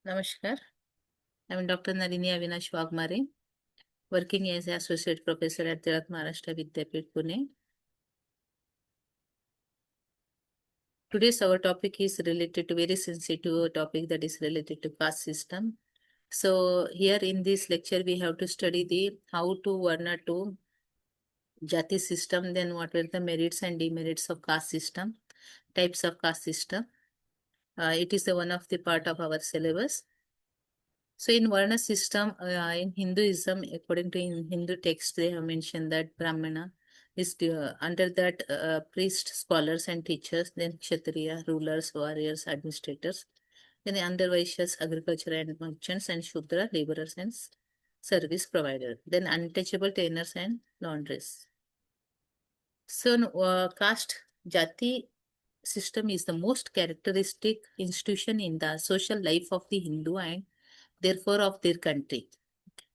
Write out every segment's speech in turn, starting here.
Namaskar. I'm Dr. Nalini Avinash Wagmare, working as an Associate Professor at Tirat Maharashtra Vidyapit, Pune. Today's our topic is related to very sensitive topic that is related to caste system. So here in this lecture, we have to study the how to Varna to Jati system, then what were the merits and demerits of caste system, types of caste system. It is the one of the part of our syllabus. So in Varna system, in Hinduism, according to in Hindu text, they have mentioned that Brahmana is under that priest, scholars and teachers, then Kshatriya, rulers, warriors, administrators, then under Vaishyas, agriculture and merchants, and Shudra, laborers and service provider, then untouchable tailors and laundries. So caste jati system is the most characteristic institution in the social life of the Hindu and therefore of their country.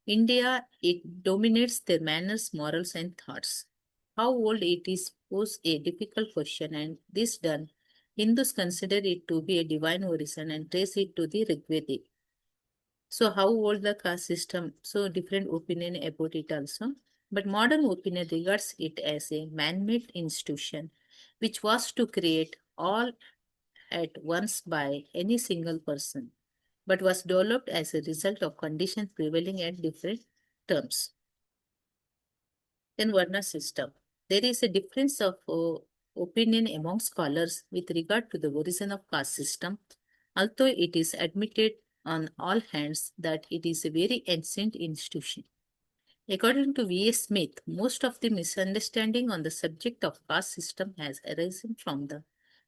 India, it dominates their manners, morals, and thoughts. How old it is pose a difficult question, and this done, Hindus consider it to be a divine origin and trace it to the Rigvedic. So, how old the caste system? So, different opinion about it also. But modern opinion regards it as a man-made institution, which was to create all at once by any single person, but was developed as a result of conditions prevailing at different terms. Then Varna system. There is a difference of opinion among scholars with regard to the origin of caste system, although it is admitted on all hands that it is a very ancient institution. According to V.S. Smith, most of the misunderstanding on the subject of caste system has arisen from the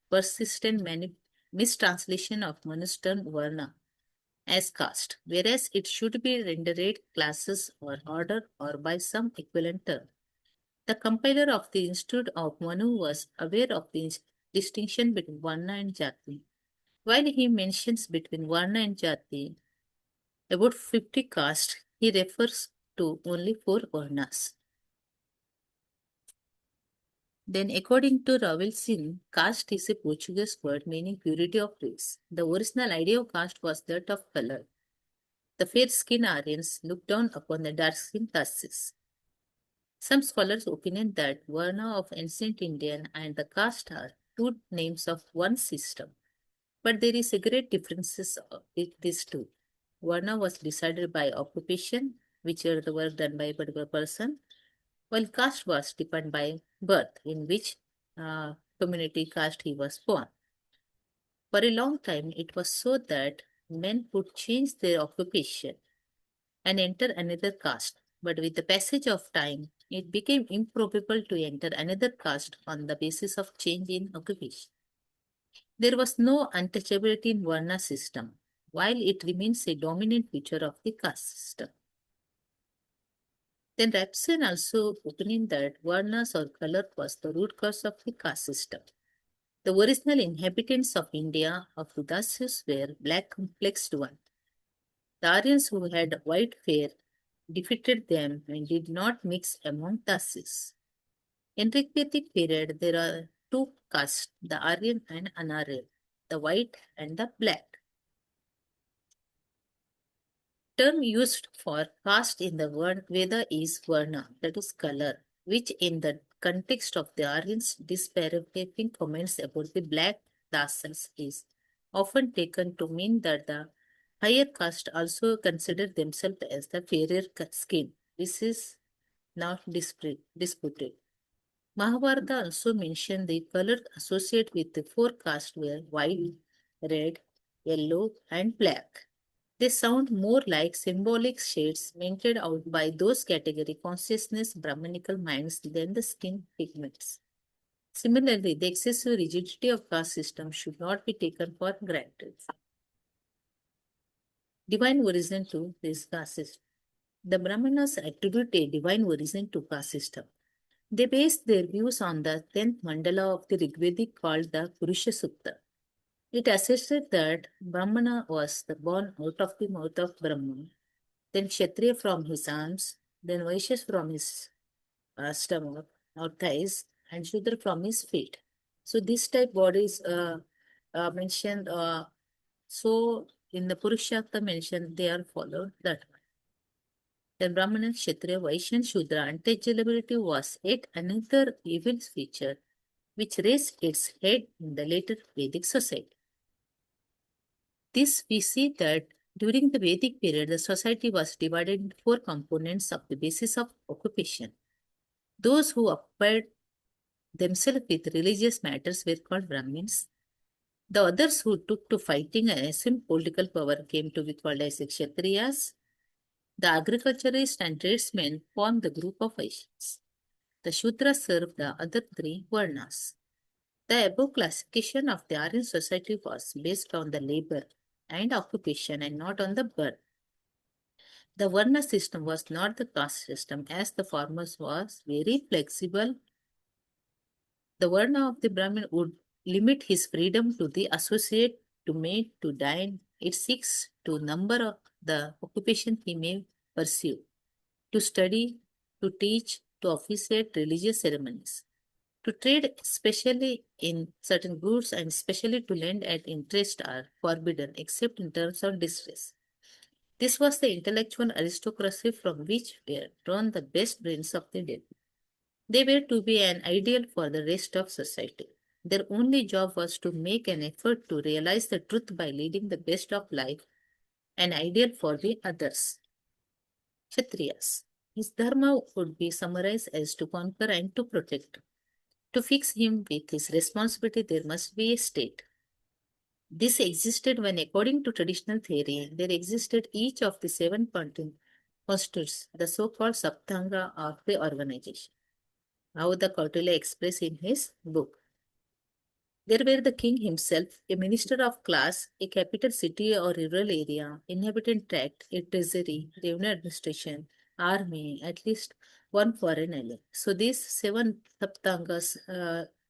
persistent mistranslation of Manustan Varna as caste, whereas it should be rendered classes or order or by some equivalent term. The compiler of the Institute of Manu was aware of the distinction between Varna and Jati. While he mentions between Varna and Jati about 50 castes, he refers to only 4 Varnas. Then, according to Ravel Sin, caste is a Portuguese word meaning purity of race. The original idea of caste was that of color. The fair-skinned Aryans looked down upon the dark-skinned Dasis. Some scholars opinion that Varna of ancient Indian and the caste are two names of one system, but there is a great differences with these two. Varna was decided by occupation, which are the work done by a particular person, while caste was defined by birth, in which community caste he was born. For a long time, it was so that men could change their occupation and enter another caste. But with the passage of time, it became improbable to enter another caste on the basis of change in occupation. There was no untouchability in Varna system, while it remains a dominant feature of the caste system. Then Rapson also opinion that Varnas or color was the root cause of the caste system. The original inhabitants of India of Udasis were black complexed ones. The Aryans who had white hair defeated them and did not mix among Dasis. In Rigvedic period, there are two castes, the Aryan and Anaryan, the white and the black. Term used for caste in the word Veda is Varna, that is color, which in the context of the Aryans' disparaging comments about the black Dasas is often taken to mean that the higher caste also consider themselves as the fairer skin. This is not disputed. Mahabharata also mentioned the colors associated with the 4 castes were white, red, yellow, and black. They sound more like symbolic shades meted out by those category consciousness Brahmanical minds than the skin pigments. Similarly, the excessive rigidity of caste system should not be taken for granted. Divine origin to this caste system. The Brahmanas attribute a divine origin to caste system. They base their views on the 10th mandala of the Rigvedic called the Purusha Sukta. It asserted that Brahmana was the born out of the mouth of Brahman, then Kshatriya from his arms, then Vaishyas from his stomach or thighs, and Shudra from his feet. So this type bodies mentioned. So in the Purushakta mentioned, they are followed that one. The Brahmana, Kshatriya, Vaishya, and Shudra untouchability was yet another evil feature which raised its head in the later Vedic society. This we see that during the Vedic period, the society was divided into four components of the basis of occupation. Those who occupied themselves with religious matters were called Brahmins. The others who took to fighting and assumed political power came to be called as Kshatriyas. The agriculturists and tradesmen formed the group of Vaishyas. The Shudras served the other three Varnas. The above classification of the Aryan society was based on the labor and occupation and not on the birth. The Varna system was not the caste system as the former was very flexible. The Varna of the Brahmin would limit his freedom to the associate, to mate, to dine. It seeks to number of the occupation he may pursue, to study, to teach, to officiate religious ceremonies, to trade, especially in certain goods, and especially to lend at interest are forbidden except in terms of distress. This was the intellectual aristocracy from which were drawn the best brains of the day. They were to be an ideal for the rest of society. Their only job was to make an effort to realize the truth by leading the best of life, an ideal for the others. Kshatriyas. His dharma would be summarized as to conquer and to protect. To fix him with his responsibility, there must be a state. This existed when, according to traditional theory, there existed each of the seven constitutes, the so-called Saptanga of the organization. How the Kautilya expressed in his book. There were the king himself, a minister of class, a capital city or rural area, inhabitant tract, a treasury, revenue administration, army, at least one foreign ally. So these seven saptangas,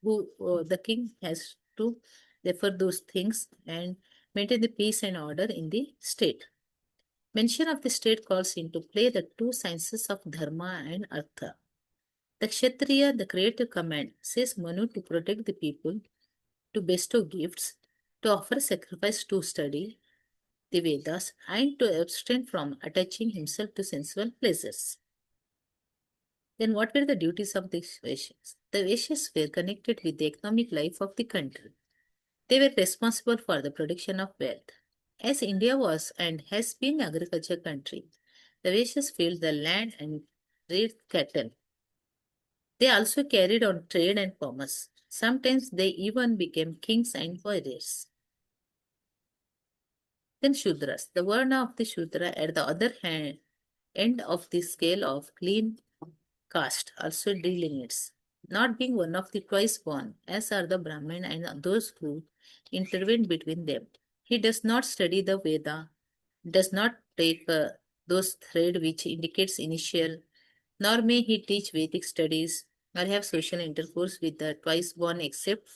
who the king has to refer those things and maintain the peace and order in the state. Mention of the state calls into play the two sciences of dharma and artha. The Kshatriya, the creative command, says Manu to protect the people, to bestow gifts, to offer sacrifice, to study the Vedas, and to abstain from attaching himself to sensual pleasures. Then, what were the duties of the Vaishyas? The Vaishyas were connected with the economic life of the country. They were responsible for the production of wealth. As India was and has been an agriculture country, the Vaishyas filled the land and raised cattle. They also carried on trade and commerce. Sometimes they even became kings and warriors. Then Shudras, the Varna of the Shudra at the other hand, end of the scale of clean caste, also delineates, not being one of the twice born, as are the Brahmin and those who intervene between them. He does not study the Veda, does not take those thread which indicates initial, nor may he teach Vedic studies or have social intercourse with the twice born except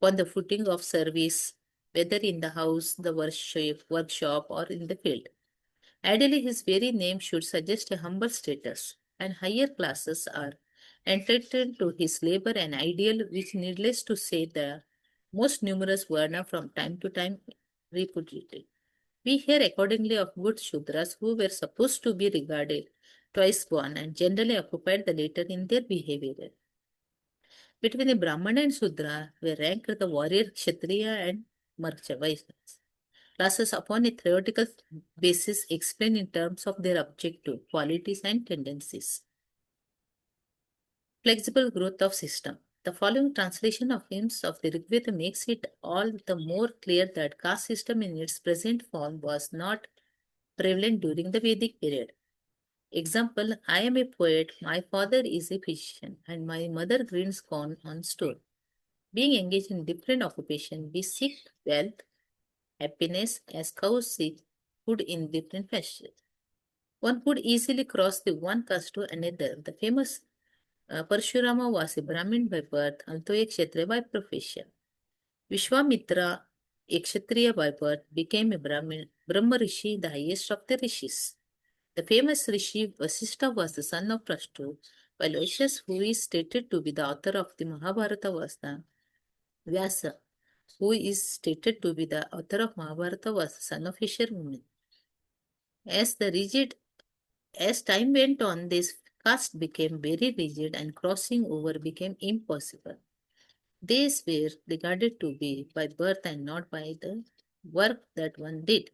on the footing of service, whether in the house, the workshop, or in the field. Ideally, his very name should suggest a humble status, and higher classes are entitled to his labor, an ideal which, needless to say, the most numerous Varna from time to time repudiated. We hear accordingly of good Shudras who were supposed to be regarded twice born and generally occupied the later in their behavior. Between the Brahmana and Sudra were ranked the warrior Kshatriya and Marcha Vaishyas. Classes upon a theoretical basis explained in terms of their objective, qualities, and tendencies. Flexible growth of system. The following translation of hymns of the Rigveda makes it all the more clear that caste system in its present form was not prevalent during the Vedic period. Example, I am a poet, my father is a physician, and my mother grinds corn on stone. Being engaged in different occupation, we seek wealth, happiness as cows seek food in different pastures. One could easily cross the one caste to another. The famous Parshurama was a Brahmin by birth, although a Kshatriya by profession. Vishwamitra, a Kshatriya by birth, became a Brahmin, Brahma Rishi, the highest of the rishis. The famous Rishi Vasishtha was the son of Prashtu, while Vaishyas, who is stated to be the author of the Mahabharata, was the Vyasa. who is stated to be the author of Mahabharata, was the son of a fisherwoman. As the rigid As time went on, this caste became very rigid and crossing over became impossible. These were regarded to be by birth and not by the work that one did.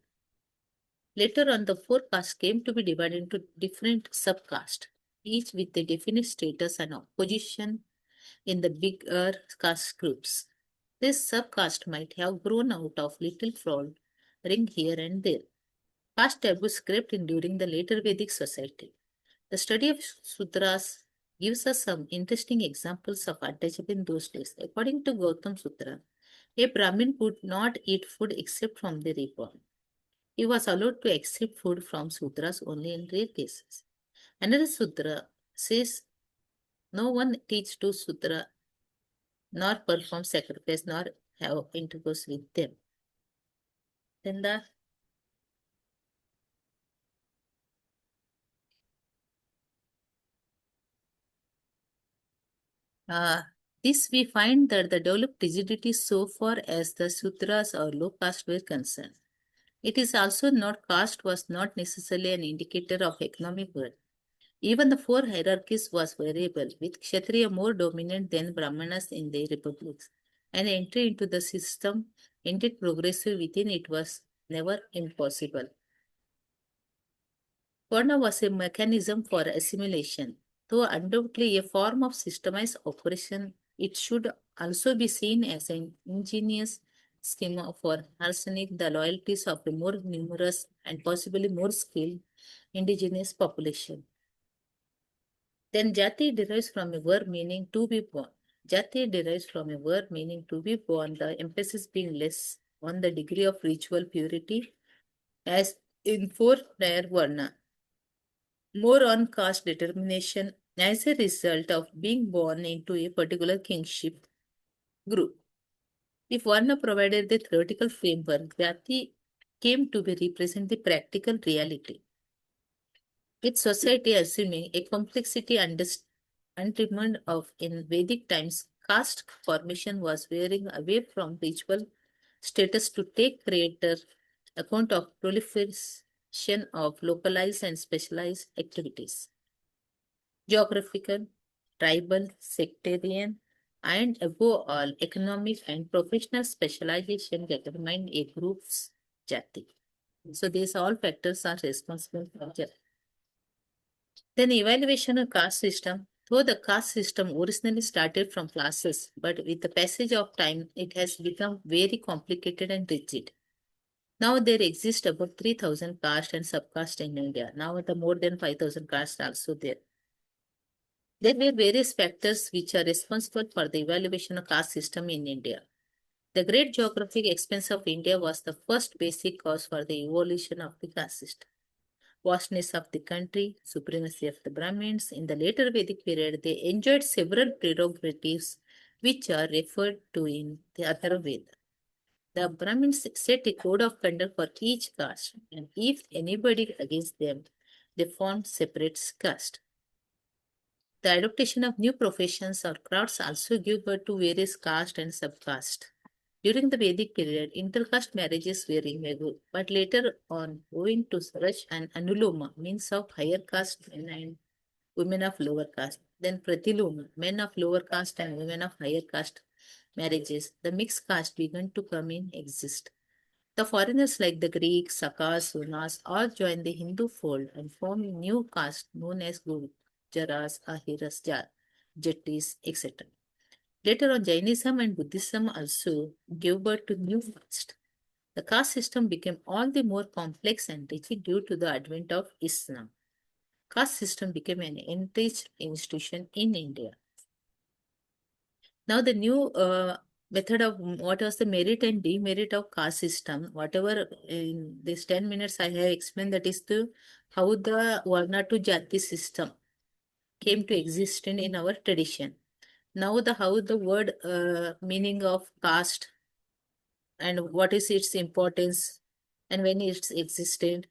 Later on, the four castes came to be divided into different subcastes, each with a definite status and opposition in the bigger caste groups. This subcaste might have grown out of little fraud ring here and there. Caste taboos crept in during the later Vedic society. The study of sutras gives us some interesting examples of untouchable in those days. According to Gautam Sutra, a Brahmin could not eat food except from the reborn. He was allowed to accept food from sutras only in rare cases. Another sutra says no one teach to sutra nor perform sacrifice nor have intercourse with them. Then uh, this we find that the developed rigidity so far as the sutras or low caste were concerned. It is also not caste was not necessarily an indicator of economic worth. Even the four hierarchies was variable, with Kshatriya more dominant than Brahmanas in their republics. An entry into the system, indeed progressive within it, was never impossible. Varna was a mechanism for assimilation. Though undoubtedly a form of systemized operation, it should also be seen as an ingenious scheme for harnessing the loyalties of a more numerous and possibly more skilled indigenous population. Then jati derives from a verb meaning to be born. Jati derives from a verb meaning to be born, the emphasis being less on the degree of ritual purity as in four prior varna, more on caste determination as a result of being born into a particular kingship group. If Varna provided the theoretical framework, Jati came to be represent the practical reality. With society assuming a complexity undetermined of in Vedic times, caste formation was veering away from ritual status to take greater account of proliferation of localized and specialized activities. Geographical, tribal, sectarian, and above all, economic and professional specialization determine a group's jati. So these all factors are responsible for jati. Then evaluation of caste system. Though the caste system originally started from classes, but with the passage of time, it has become very complicated and rigid. Now there exist about 3,000 castes and subcastes in India. Now the more than 5,000 castes are also there. There were various factors which are responsible for the evaluation of caste system in India. The great geographic expanse of India was the first basic cause for the evolution of the caste system. Vastness of the country, supremacy of the Brahmins. In the later Vedic period, they enjoyed several prerogatives which are referred to in the Atharvaveda. The Brahmins set a code of conduct for each caste, and if anybody against them, they formed separate caste. The adaptation of new professions or crafts also gave birth to various caste and subcaste. During the Vedic period, intercaste marriages were illegal, but later on, owing to Swaraj and Anuloma, means of higher caste men and women of lower caste, then Pratiloma, men of lower caste and women of higher caste marriages, the mixed caste began to come in exist. The foreigners like the Greeks, Sakas, Sunas all joined the Hindu fold and formed a new caste known as Gujaras, Ahiras, Jatis, etc. Later on, Jainism and Buddhism also gave birth to new caste. The caste system became all the more complex and rigid due to the advent of Islam. Caste system became an entrenched institution in India. Now, the new method of what was the merit and demerit of caste system, whatever in these 10 minutes I have explained, that is the how the Varna to Jati system came to exist in our tradition. Now, the how the word meaning of caste and what is its importance and when it's existed.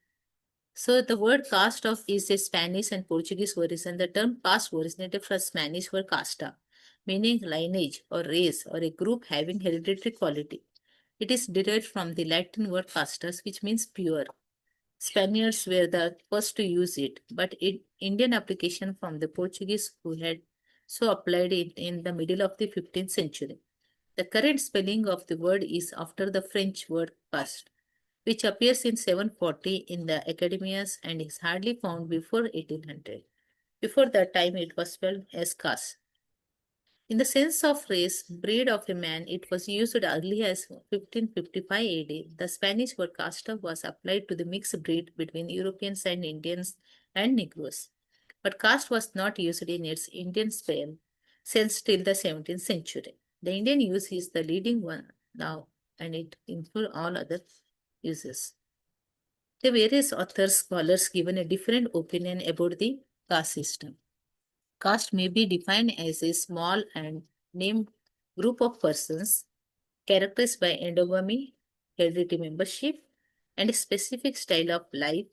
So the word caste of is a Spanish and Portuguese origin. The term caste originated from Spanish word casta, meaning lineage or race or a group having hereditary quality. It is derived from the Latin word castas, which means pure. Spaniards were the first to use it, but Indian application from the Portuguese who had so applied it in the middle of the 15th century. The correct spelling of the word is after the French word caste, which appears in 740 in the academias and is hardly found before 1800. Before that time, it was spelled as caste. In the sense of race, breed of a man, it was used early as 1555 AD. The Spanish word casta was applied to the mixed breed between Europeans and Indians and Negroes. But caste was not used in its Indian spell since till the 17th century. The Indian use is the leading one now, and it includes all other uses. The various authors, scholars given a different opinion about the caste system. Caste may be defined as a small and named group of persons characterized by endogamy, hereditary membership, and a specific style of life,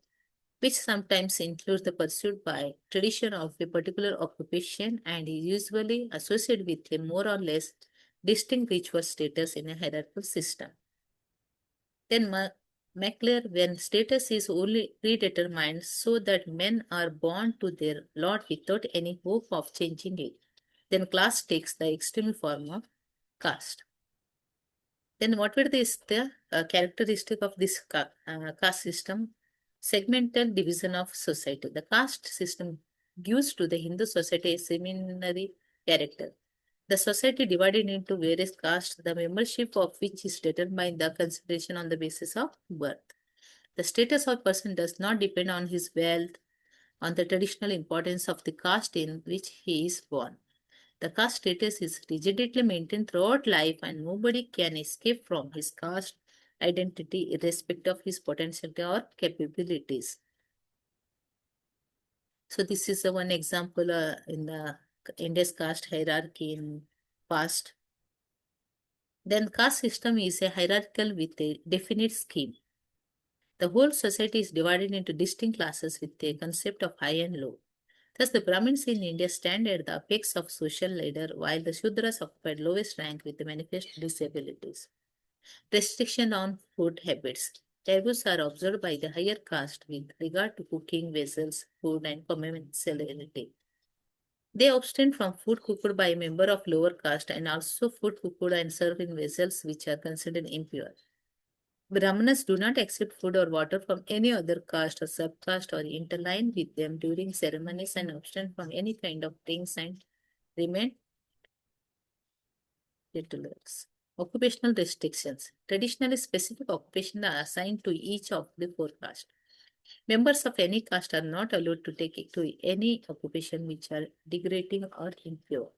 which sometimes includes the pursuit by tradition of a particular occupation and is usually associated with a more or less distinct ritual status in a hierarchical system. Then McClure, when status is only predetermined so that men are born to their lot without any hope of changing it, then class takes the extreme form of caste. Then what were the characteristic of this caste system? Segmental division of society. The caste system gives to the Hindu society a seminary character. The society divided into various castes, the membership of which is determined by the consideration on the basis of birth. The status of person does not depend on his wealth, on the traditional importance of the caste in which he is born. The caste status is rigidly maintained throughout life, and nobody can escape from his caste identity irrespective of his potential or capabilities. So this is one example in the India's caste hierarchy in past. Then caste system is a hierarchical with a definite scheme. The whole society is divided into distinct classes with a concept of high and low. Thus, the Brahmins in India stand at the apex of social ladder, while the Shudras occupied lowest rank with the manifest disabilities. Restriction on food habits. Taboos are observed by the higher caste with regard to cooking, vessels, food, and commensality. They abstain from food cooked by a member of lower caste and also food cooked and served in vessels which are considered impure. Brahmanas do not accept food or water from any other caste or subcaste or interline with them during ceremonies and abstain from any kind of drinks and remain rituals. Occupational restrictions. Traditionally, specific occupations are assigned to each of the four castes. Members of any caste are not allowed to take to any occupation which are degrading or impure.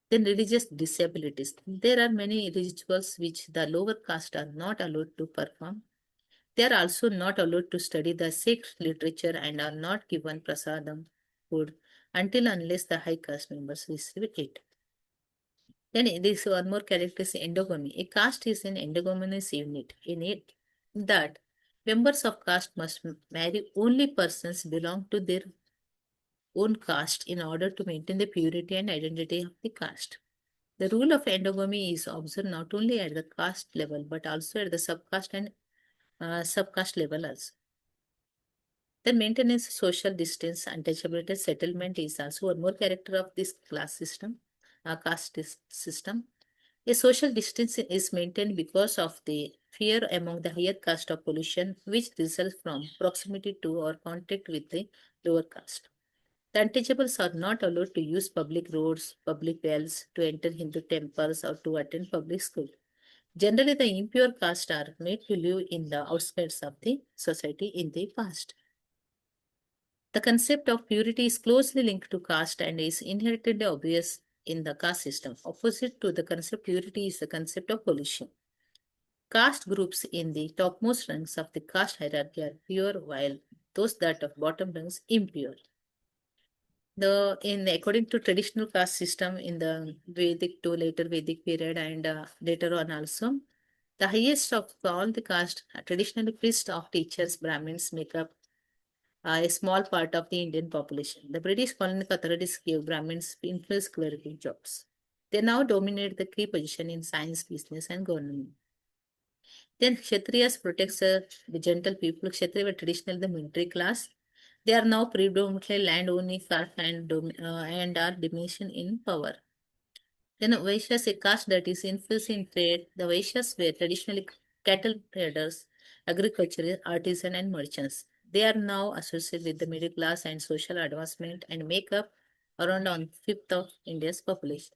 Then religious disabilities. There are many rituals which the lower caste are not allowed to perform. They are also not allowed to study the Sikh literature and are not given prasadam food until unless the high caste members receive it. Then there is one more character is endogamy. A caste is an endogamous unit in it that members of caste must marry only persons belong to their own caste in order to maintain the purity and identity of the caste. The rule of endogamy is observed not only at the caste level but also at the subcaste and subcaste level also. The maintenance social distance, untouchability, settlement is also one more character of this class system, system. A social distance is maintained because of the fear among the higher caste of pollution, which results from proximity to or contact with the lower caste. The untouchables are not allowed to use public roads, public wells, to enter Hindu temples, or to attend public school. Generally, the impure caste are made to live in the outskirts of the society in the past. The concept of purity is closely linked to caste and is inherently obvious in the caste system. Opposite to the concept of purity is the concept of pollution. Caste groups in the topmost ranks of the caste hierarchy are pure, while those that of bottom ranks impure. According to traditional caste system in the Vedic to later Vedic period and later on also, the highest of all the caste, traditionally priests or teachers, Brahmins make up a small part of the Indian population. The British colonial authorities gave Brahmins influence clerical jobs. They now dominate the key position in science, business, and government. Then Kshatriyas protects the gentle people. Kshatriya were traditionally the military class. They are now predominantly land-owning class and are diminishing in power. Then Vaishyas, a caste that is infused in trade. The Vaishyas were traditionally cattle traders, agriculturists, artisans, and merchants. They are now associated with the middle class and social advancement and make up around one fifth of India's population.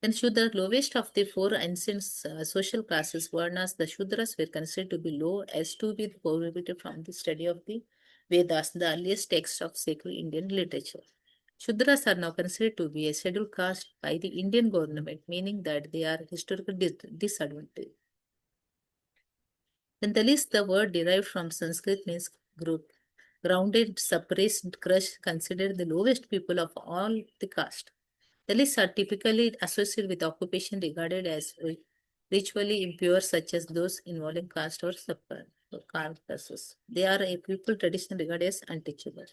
Then Shudra, lowest of the four ancient social classes, Varnas, the Shudras were considered to be low as to be prohibited from the study of the Vedas, the earliest text of sacred Indian literature. Shudras are now considered to be a scheduled caste by the Indian government, meaning that they are historically disadvantaged. Then Dalits, the word derived from Sanskrit, means group. Grounded, suppressed, crushed, considered the lowest people of all the caste. Dalits are typically associated with occupation regarded as ritually impure, such as those involving caste or subclasses. They are a people traditionally regarded as untouchable.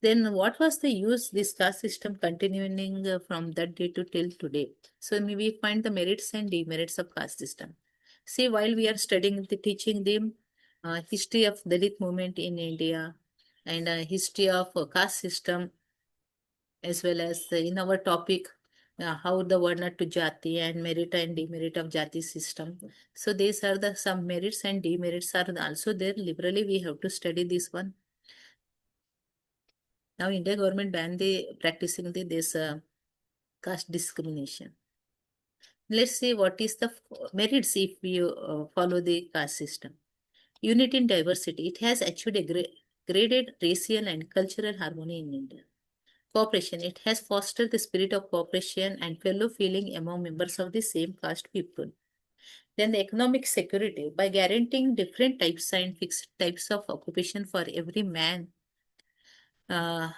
Then, what was the use this caste system continuing from that day to till today? So, we find the merits and demerits of caste system. See, while we are studying the teaching the history of Dalit movement in India and history of caste system, as well as in our topic how the Varna to Jati and merit and demerit of Jati system. So these are the some merits and demerits are also there. Liberally, we have to study this one. Now, India government banned the practicing this caste discrimination. Let's see what is the merits if we follow the caste system. Unity in diversity. It has achieved a graded racial and cultural harmony in India. Cooperation. It has fostered the spirit of cooperation and fellow feeling among members of the same caste people. Then the economic security. By guaranteeing different types and fixed types of occupation for every man uh,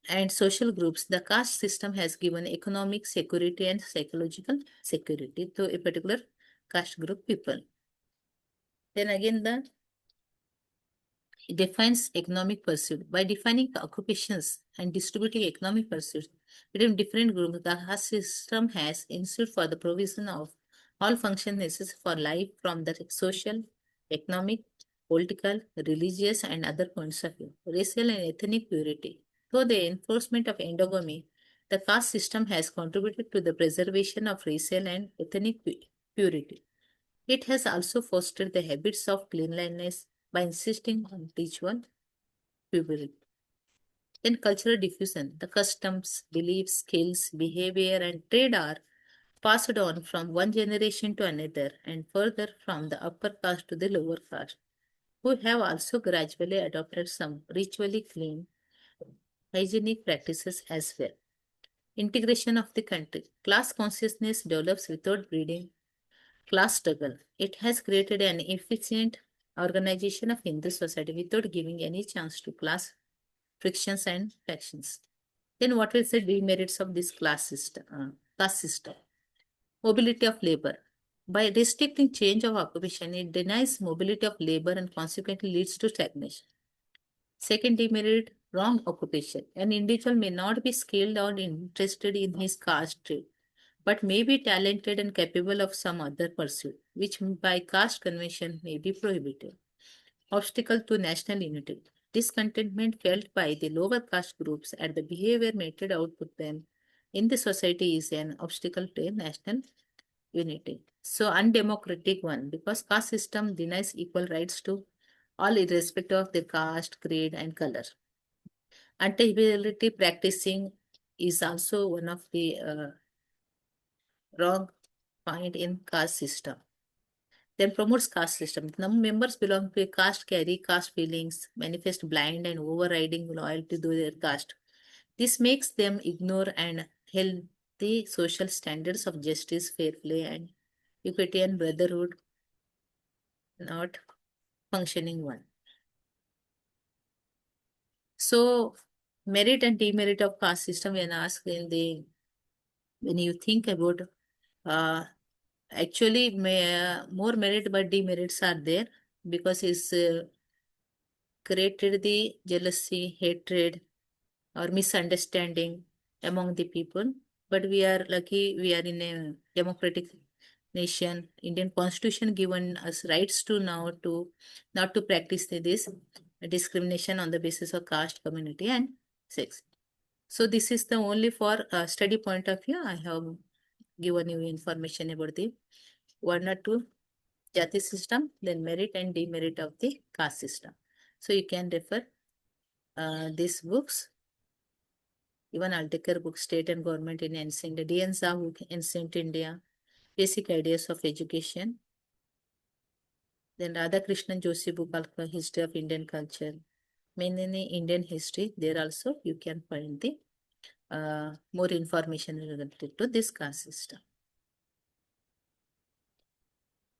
and social groups, the caste system has given economic security and psychological security to a particular caste group people. Then again, the it defines economic pursuit. By defining the occupations and distributing economic pursuits between different groups, the caste system has ensured for the provision of all functions necessary for life from the social, economic, political, religious, and other points of view. Racial and ethnic purity. Through the enforcement of endogamy, the caste system has contributed to the preservation of racial and ethnic purity. It has also fostered the habits of cleanliness by insisting on ritual purity. Then cultural diffusion. The customs, beliefs, skills, behavior, and trade are passed on from one generation to another and further from the upper caste to the lower caste, who have also gradually adopted some ritually clean, hygienic practices as well. Integration of the country. Class consciousness develops without breeding class struggle. It has created an efficient organization of Hindu society without giving any chance to class frictions and factions. Then what is the demerits of this class system? Caste system? Mobility of labor. By restricting change of occupation, it denies mobility of labor and consequently leads to stagnation. Second demerit, wrong occupation. An individual may not be skilled or interested in his caste trade, but may be talented and capable of some other pursuit, which by caste convention may be prohibited. Obstacle to national unity. Discontentment felt by the lower caste groups at the behavior meted out to them in the society is an obstacle to national unity. So undemocratic one, because caste system denies equal rights to all irrespective of their caste, creed, and color. Untouchability practicing is also one of the wrong point in caste system. Then promotes caste system. The members belong to a caste carry caste feelings, manifest blind and overriding loyalty to their caste. This makes them ignore and healthy social standards of justice, fair play, and equity and brotherhood, not functioning one. So, merit and demerit of caste system when asked when you think about uh, actually more merit but demerits are there because it's created the jealousy, hatred, or misunderstanding among the people. But we are lucky we are in a democratic nation. Indian Constitution given us rights to now to not to practice this discrimination on the basis of caste, community, and sex. So this is the only for study point of view. I have given you information about the Varna to Jati system, then merit and demerit of the caste system. So you can refer these books. Even Altekar book, State and Government in Ancient India, D.N. Zha book, Ancient India, Basic Ideas of Education. Then Radhakrishnan Joshi book, History of Indian Culture. Mainly Indian history, there also you can find the more information related to this caste system.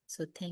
So thank you.